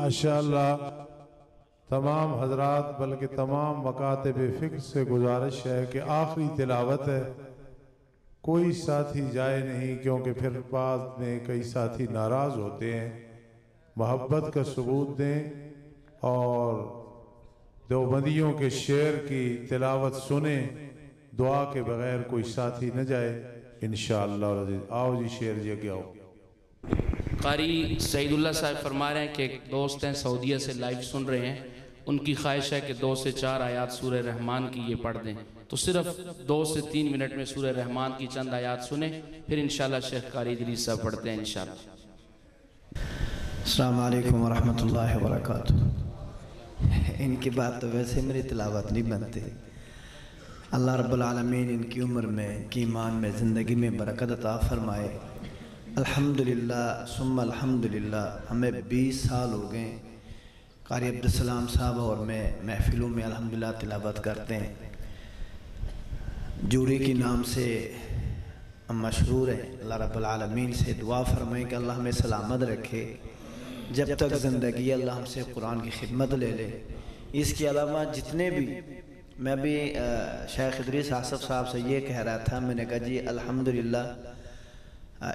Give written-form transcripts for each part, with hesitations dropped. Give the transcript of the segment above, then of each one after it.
ماشاءاللہ تمام حضرات بلکہ تمام مکاتب فکر سے گزارش ہے کہ آخری تلاوت ہے، کوئی ساتھی جائے نہیں، کیونکہ پھر بعد میں کئی ساتھی ناراض ہوتے ہیں۔ محبت کا ثبوت دیں اور دیوبندیوں کے شعر کی تلاوت سنیں، دعا کے بغیر کوئی ساتھی نہ جائے انشاءاللہ العزیز۔ آؤ جی شعر جی اگے آؤ۔ قاری سعید اللہ صاحب فرما رہے ہیں کہ ایک دوست ہیں سعودیہ سے لائیو سن رہے ہیں، ان کی خواہش ہے کہ 2 سے 4 آیات سورہ رحمان کی یہ پڑھ دیں، تو صرف 2 سے 3 منٹ میں سورہ رحمان کی چند آیات سنیں، پھر انشاءاللہ شیخ قاری ادریس صاحب پڑھتے ہیں انشاءاللہ۔ السلام علیکم ورحمۃ اللہ وبرکاتہ۔ ان کی بات تو ویسے میری تلاوت نہیں بنتی۔ اللہ رب العالمین ان کی عمر میں، ان کی ایمان میں، زندگی میں برکت عطا فرمائے۔ الحمدللہ ثم الحمدللہ، ہمیں 20 سال ہو گئے قاری عبدالسلام صاحب اور میں محفلوں میں الحمدللہ تلاوت کرتے ہیں۔ جوڑی کے نام سے ہم مشہور ہیں۔ اللہ رب العالمین سے دعا فرمائیں کہ اللہ ہمیں سلامت رکھے، جب تک زندگی اللہ ہم سے قرآن کی خدمت لے لے۔ اس کے علاوہ جتنے بھی، میں بھی شیخ ادریس آصف صاحب سے یہ کہہ رہا تھا، میں نے کہا جی الحمدللہ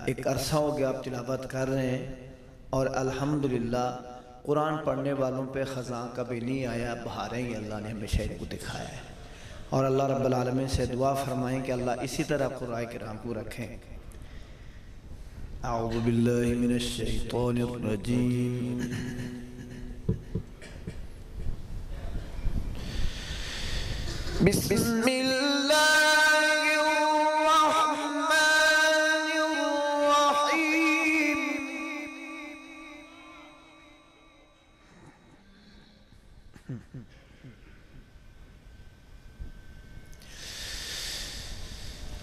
ایک عرصہ ہو گیا آپ تلاوت کر رہے ہیں، اور الحمدللہ قرآن پڑھنے والوں پہ خزاں کبھی نہیں آیا، بہاریں ہی اللہ نے ہمیشہ ان کو دکھایا ہے۔ اور اللہ رب العالمین سے دعا فرمائیں کہ اللہ اسی طرح قرآن کرام کو رکھیں۔ اعوذ باللہ من الشیطان الرجیم، بسم اللہ الرحمن الرحیم،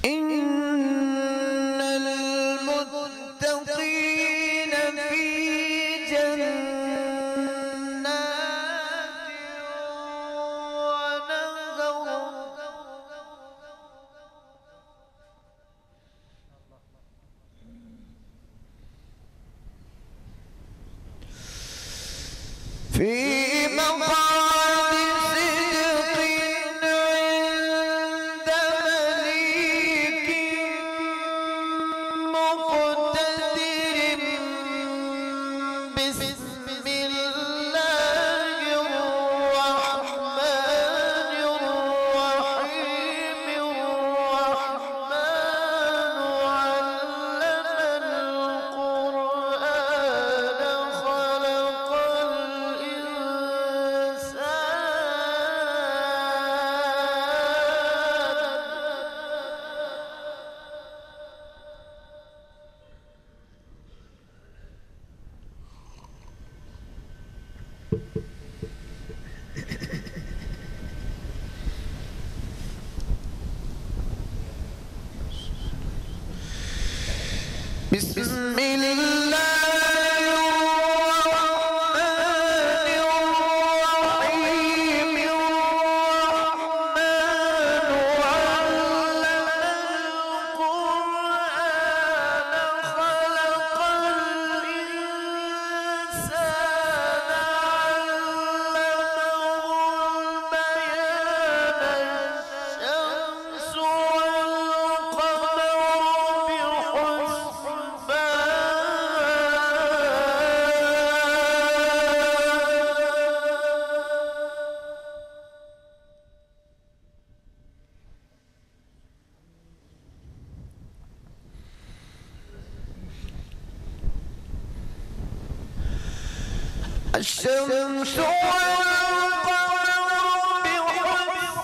ان المتقین فی جنات ونہر، فی مقعد صدق عند ملیک مقتدر، بسم اللہ الرحمن الرحیم، الرحمن علم القرآن خلق بسم اللہ الرحمن الرحیم، الرحمن علم القرآن خلق الإنسان علمه البيان، الشمس والقمر الشمس والقمر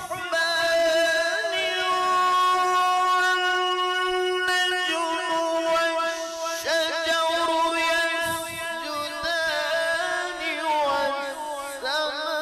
بحسبان، والنجم والشجر يسجدان، والسماء